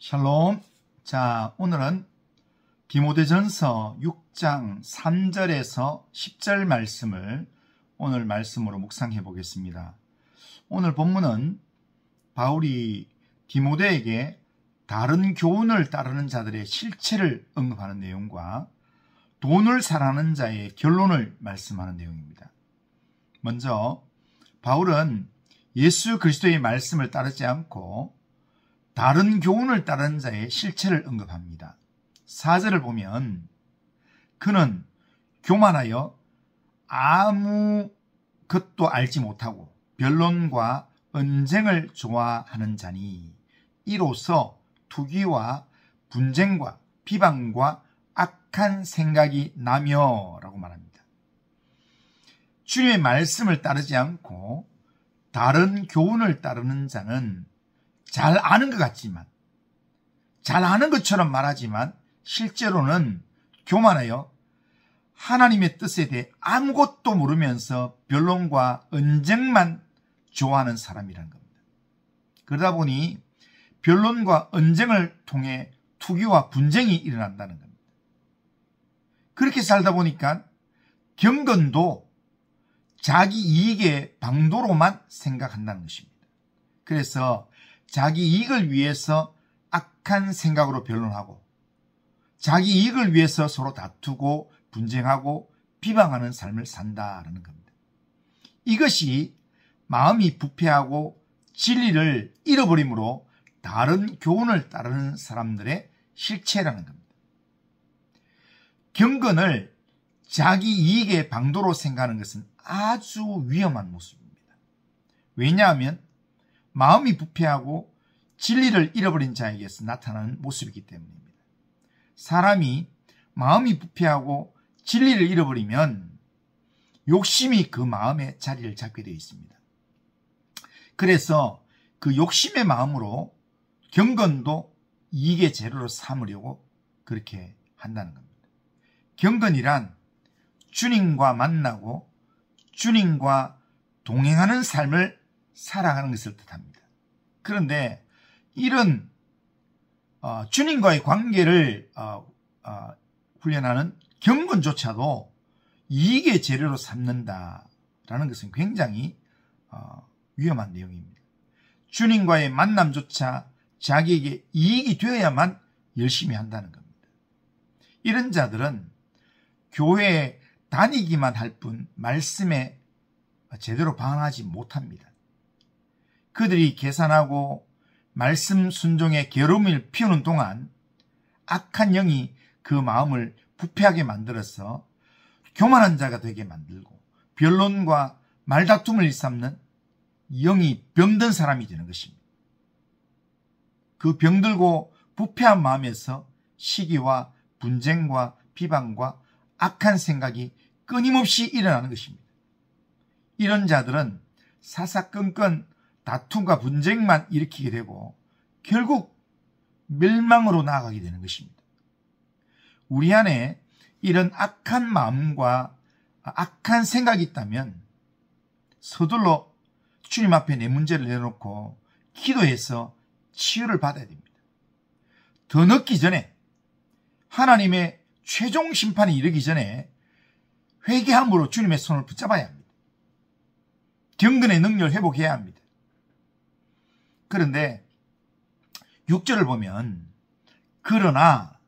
샬롬. 자, 오늘은 디모데전서 6장 3절에서 10절 말씀을 오늘 말씀으로 묵상해 보겠습니다. 오늘 본문은 바울이 디모데에게 다른 교훈을 따르는 자들의 실체를 언급하는 내용과 돈을 사랑하는 자의 결론을 말씀하는 내용입니다. 먼저 바울은 예수 그리스도의 말씀을 따르지 않고 다른 교훈을 따르는 자의 실체를 언급합니다. 4절을 보면 그는 교만하여 아무 것도 알지 못하고 변론과 언쟁을 좋아하는 자니 이로써 투기와 분쟁과 비방과 악한 생각이 나며 라고 말합니다. 주님의 말씀을 따르지 않고 다른 교훈을 따르는 자는 잘 아는 것 같지만, 잘 아는 것처럼 말하지만 실제로는 교만하여 하나님의 뜻에 대해 아무것도 모르면서 변론과 언쟁만 좋아하는 사람이라는 겁니다. 그러다 보니 변론과 언쟁을 통해 투기와 분쟁이 일어난다는 겁니다. 그렇게 살다 보니까 경건도 자기 이익의 방도로만 생각한다는 것입니다. 그래서 자기 이익을 위해서 악한 생각으로 변론하고 자기 이익을 위해서 서로 다투고 분쟁하고 비방하는 삶을 산다라는 겁니다. 이것이 마음이 부패하고 진리를 잃어버림으로 다른 교훈을 따르는 사람들의 실체라는 겁니다. 경건을 자기 이익의 방도로 생각하는 것은 아주 위험한 모습입니다. 왜냐하면 마음이 부패하고 진리를 잃어버린 자에게서 나타나는 모습이기 때문입니다. 사람이 마음이 부패하고 진리를 잃어버리면 욕심이 그 마음에 자리를 잡게 되어 있습니다. 그래서 그 욕심의 마음으로 경건도 이익의 재료로 삼으려고 그렇게 한다는 겁니다. 경건이란 주님과 만나고 주님과 동행하는 삶을 살아가는 것을 뜻합니다. 그런데 이런 주님과의 관계를 훈련하는 경건조차도 이익의 재료로 삼는다라는 것은 굉장히 위험한 내용입니다. 주님과의 만남조차 자기에게 이익이 되어야만 열심히 한다는 겁니다. 이런 자들은 교회에 다니기만 할 뿐 말씀에 제대로 반응하지 못합니다. 그들이 계산하고 말씀 순종의 괴로움을 피우는 동안 악한 영이 그 마음을 부패하게 만들어서 교만한 자가 되게 만들고 변론과 말다툼을 일삼는 영이 병든 사람이 되는 것입니다. 그 병들고 부패한 마음에서 시기와 분쟁과 비방과 악한 생각이 끊임없이 일어나는 것입니다. 이런 자들은 사사건건 다툼과 분쟁만 일으키게 되고 결국 멸망으로 나아가게 되는 것입니다. 우리 안에 이런 악한 마음과 악한 생각이 있다면 서둘러 주님 앞에 내 문제를 내놓고 기도해서 치유를 받아야 됩니다. 더 늦기 전에 하나님의 최종 심판이 이르기 전에 회개함으로 주님의 손을 붙잡아야 합니다. 경건의 능력을 회복해야 합니다. 그런데 6절을 보면 그러나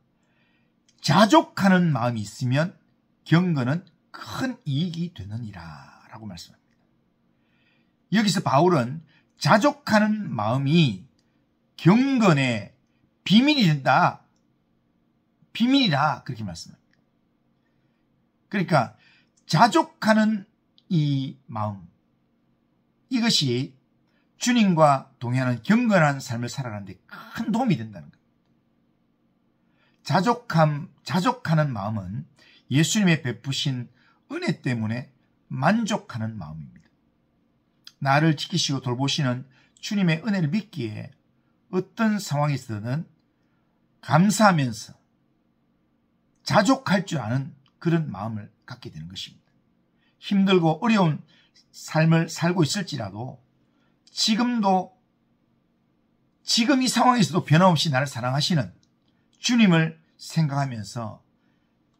자족하는 마음이 있으면 경건은 큰 이익이 되느니라 라고 말씀합니다. 여기서 바울은 자족하는 마음이 경건의 비밀이 된다. 비밀이라 그렇게 말씀합니다. 그러니까 자족하는 이 마음, 이것이 주님과 동행하는 경건한 삶을 살아가는 데 큰 도움이 된다는 겁니다. 자족하는 마음은 예수님의 베푸신 은혜 때문에 만족하는 마음입니다. 나를 지키시고 돌보시는 주님의 은혜를 믿기에 어떤 상황에서든 감사하면서 자족할 줄 아는 그런 마음을 갖게 되는 것입니다. 힘들고 어려운 삶을 살고 있을지라도 지금도 지금 이 상황에서도 변함없이 나를 사랑하시는 주님을 생각하면서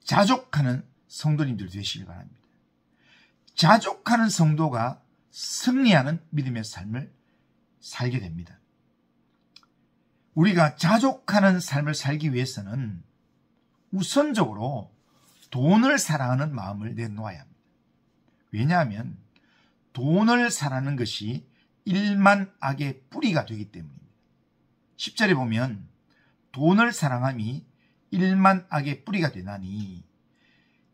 자족하는 성도님들 되시길 바랍니다. 자족하는 성도가 승리하는 믿음의 삶을 살게 됩니다. 우리가 자족하는 삶을 살기 위해서는 우선적으로 돈을 사랑하는 마음을 내놓아야 합니다. 왜냐하면 돈을 사랑하는 것이 일만악의 뿌리가 되기 때문입니다. 10절에 보면 돈을 사랑함이 일만악의 뿌리가 되나니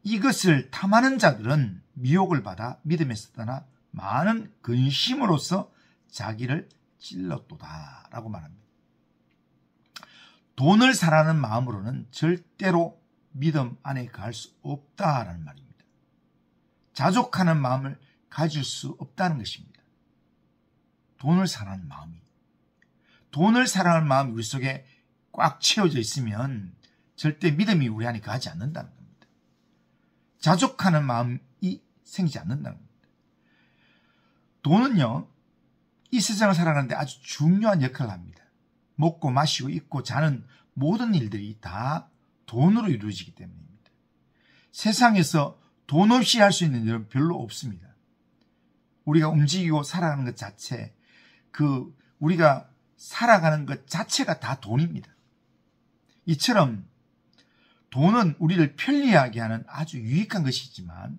이것을 탐하는 자들은 미혹을 받아 믿음에서 떠나 많은 근심으로써 자기를 찔렀도다 라고 말합니다. 돈을 사랑하는 마음으로는 절대로 믿음 안에 갈 수 없다라는 말입니다. 자족하는 마음을 가질 수 없다는 것입니다. 돈을 사랑하는 마음이. 돈을 사랑하는 마음이 우리 속에 꽉 채워져 있으면 절대 믿음이 우리 안에 가지 않는다는 겁니다. 자족하는 마음이 생기지 않는다는 겁니다. 돈은요, 이 세상을 살아가는데 아주 중요한 역할을 합니다. 먹고 마시고 입고 자는 모든 일들이 다 돈으로 이루어지기 때문입니다. 세상에서 돈 없이 할 수 있는 일은 별로 없습니다. 우리가 움직이고 살아가는 것 자체, 우리가 살아가는 것 자체가 다 돈입니다. 이처럼 돈은 우리를 편리하게 하는 아주 유익한 것이지만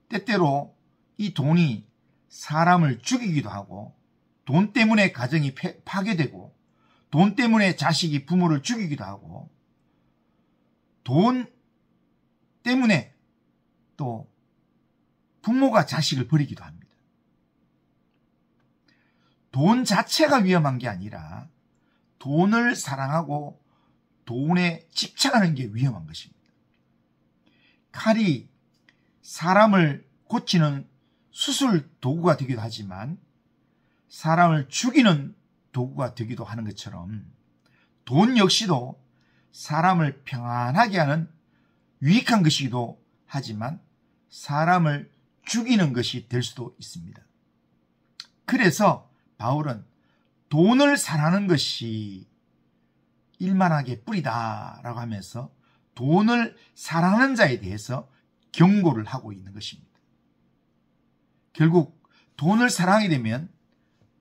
때때로 이 돈이 사람을 죽이기도 하고 돈 때문에 가정이 파괴되고 돈 때문에 자식이 부모를 죽이기도 하고 돈 때문에 또 부모가 자식을 버리기도 합니다. 돈 자체가 위험한 게 아니라 돈을 사랑하고 돈에 집착하는 게 위험한 것입니다. 칼이 사람을 고치는 수술 도구가 되기도 하지만 사람을 죽이는 도구가 되기도 하는 것처럼 돈 역시도 사람을 평안하게 하는 유익한 것이기도 하지만 사람을 죽이는 것이 될 수도 있습니다. 그래서 바울은 돈을 사랑하는 것이 일만악의 뿌리다라고 하면서 돈을 사랑하는 자에 대해서 경고를 하고 있는 것입니다. 결국 돈을 사랑하게 되면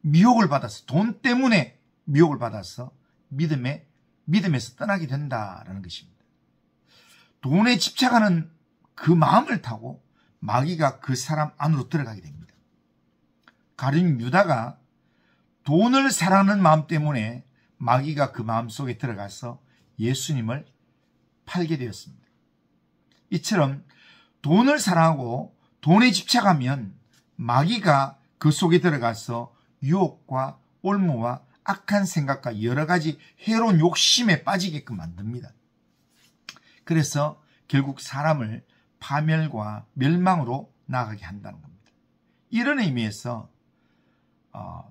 미혹을 받아서 돈 때문에 미혹을 받아서 믿음에서 떠나게 된다라는 것입니다. 돈에 집착하는 그 마음을 타고 마귀가 그 사람 안으로 들어가게 됩니다. 가룟 유다가 돈을 사랑하는 마음 때문에 마귀가 그 마음 속에 들어가서 예수님을 팔게 되었습니다. 이처럼 돈을 사랑하고 돈에 집착하면 마귀가 그 속에 들어가서 유혹과 올무와 악한 생각과 여러 가지 해로운 욕심에 빠지게끔 만듭니다. 그래서 결국 사람을 파멸과 멸망으로 나가게 한다는 겁니다. 이런 의미에서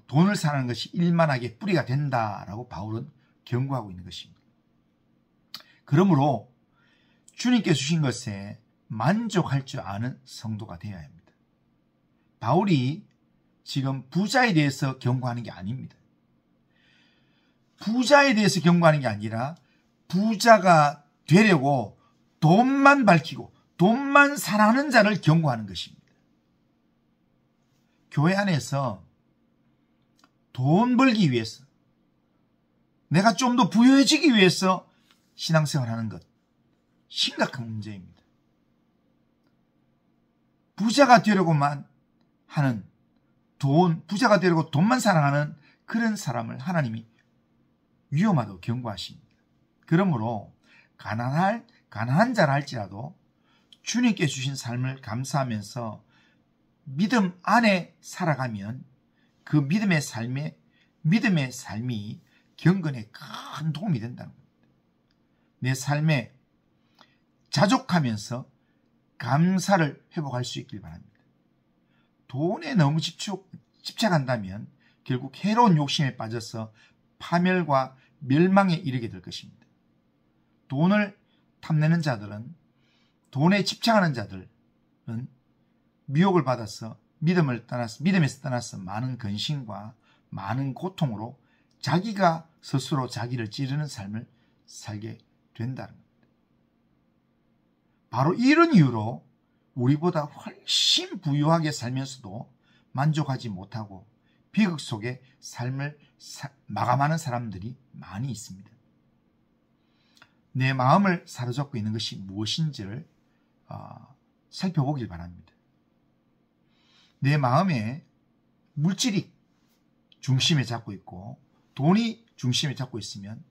돈을 사랑하는 것이 일만하게 뿌리가 된다라고 바울은 경고하고 있는 것입니다. 그러므로 주님께 주신 것에 만족할 줄 아는 성도가 되어야 합니다. 바울이 지금 부자에 대해서 경고하는 게 아닙니다. 부자에 대해서 경고하는 게 아니라 부자가 되려고 돈만 밝히고 돈만 사랑하는 자를 경고하는 것입니다. 교회 안에서 돈 벌기 위해서 내가 좀 더 부유해지기 위해서 신앙생활하는 것 심각한 문제입니다. 부자가 되려고만 하는 부자가 되려고 돈만 사랑하는 그런 사람을 하나님이 위험하다고 경고하십니다. 그러므로 가난한 자라 할지라도 주님께 주신 삶을 감사하면서 믿음 안에 살아가면 그 믿음의 삶이 경건에 큰 도움이 된다는 겁니다. 내 삶에 자족하면서 감사를 회복할 수 있길 바랍니다. 돈에 너무 집착한다면 결국 해로운 욕심에 빠져서 파멸과 멸망에 이르게 될 것입니다. 돈을 탐내는 자들은, 돈에 집착하는 자들은 미혹을 받아서 믿음에서 떠나서 많은 근심과 많은 고통으로 자기가 스스로 자기를 찌르는 삶을 살게 된다는 겁니다. 바로 이런 이유로 우리보다 훨씬 부유하게 살면서도 만족하지 못하고 비극 속에 삶을 마감하는 사람들이 많이 있습니다. 내 마음을 사로잡고 있는 것이 무엇인지를 살펴보길 바랍니다. 내 마음에 물질이 중심에 잡고 있고 돈이 중심에 잡고 있으면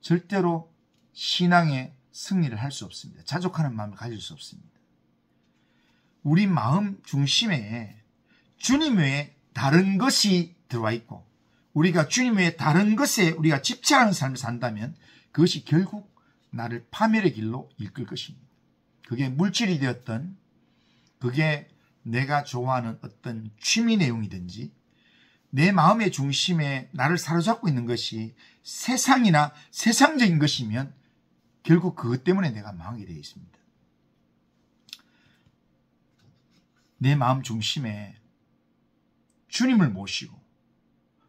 절대로 신앙의 승리를 할 수 없습니다. 자족하는 마음을 가질 수 없습니다. 우리 마음 중심에 주님 외에 다른 것이 들어와 있고 우리가 주님 외에 다른 것에 우리가 집착하는 삶을 산다면 그것이 결국 나를 파멸의 길로 이끌 것입니다. 그게 물질이 되었던 그게 내가 좋아하는 어떤 취미 내용이든지 내 마음의 중심에 나를 사로잡고 있는 것이 세상이나 세상적인 것이면 결국 그것 때문에 내가 망하게 되어 있습니다. 내 마음 중심에 주님을 모시고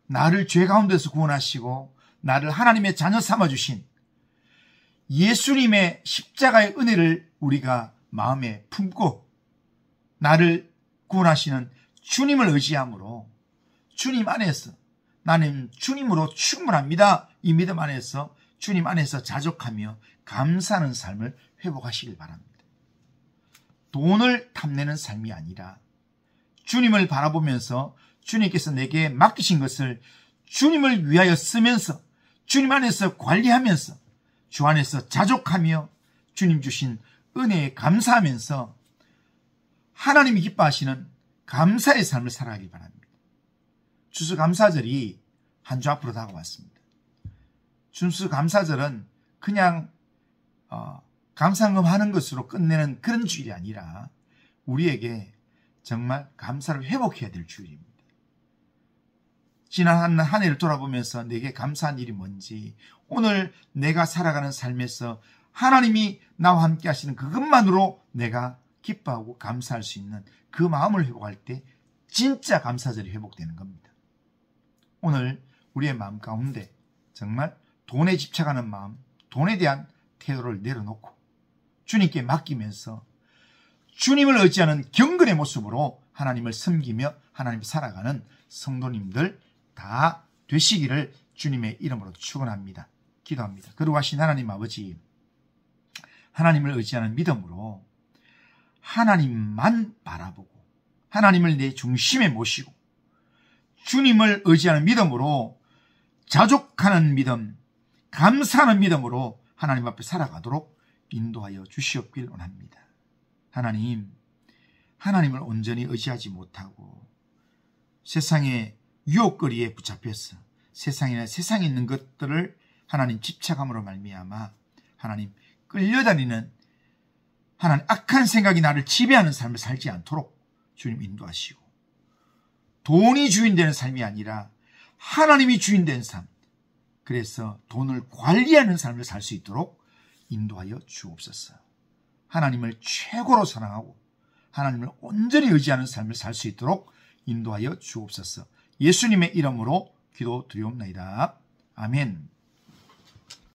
나를 죄 가운데서 구원하시고 나를 하나님의 자녀 삼아주신 예수님의 십자가의 은혜를 우리가 마음에 품고 나를 구원하시는 주님을 의지함으로 주님 안에서 나는 주님으로 충분합니다. 이 믿음 안에서 주님 안에서 자족하며 감사하는 삶을 회복하시길 바랍니다. 돈을 탐내는 삶이 아니라 주님을 바라보면서 주님께서 내게 맡기신 것을 주님을 위하여 쓰면서 주님 안에서 관리하면서 주 안에서 자족하며 주님 주신 은혜에 감사하면서 하나님이 기뻐하시는 감사의 삶을 살아가길 바랍니다. 추수감사절이 한 주 앞으로 다가왔습니다. 추수감사절은 그냥 감사금 하는 것으로 끝내는 그런 주일이 아니라 우리에게 정말 감사를 회복해야 될 주일입니다. 지난 한 해를 돌아보면서 내게 감사한 일이 뭔지 오늘 내가 살아가는 삶에서 하나님이 나와 함께 하시는 그것만으로 내가 기뻐하고 감사할 수 있는 그 마음을 회복할 때 진짜 감사절이 회복되는 겁니다. 오늘 우리의 마음 가운데 정말 돈에 집착하는 마음, 돈에 대한 태도를 내려놓고 주님께 맡기면서 주님을 의지하는 경건의 모습으로 하나님을 섬기며 하나님을 살아가는 성도님들 다 되시기를 주님의 이름으로 축원합니다. 기도합니다. 거룩하신 하나님 아버지, 하나님을 의지하는 믿음으로 하나님만 바라보고 하나님을 내 중심에 모시고 주님을 의지하는 믿음으로 자족하는 믿음, 감사하는 믿음으로 하나님 앞에 살아가도록 인도하여 주시옵길 원합니다. 하나님, 하나님을 온전히 의지하지 못하고 세상의 유혹거리에 붙잡혀서 세상에 있는 것들을 하나님 집착함으로 말미암아 하나님 끌려다니는 하나님 악한 생각이 나를 지배하는 삶을 살지 않도록 주님 인도하시고 돈이 주인 되는 삶이 아니라 하나님이 주인 된 삶, 그래서 돈을 관리하는 삶을 살 수 있도록 인도하여 주옵소서. 하나님을 최고로 사랑하고 하나님을 온전히 의지하는 삶을 살 수 있도록 인도하여 주옵소서. 예수님의 이름으로 기도드리옵나이다. 아멘.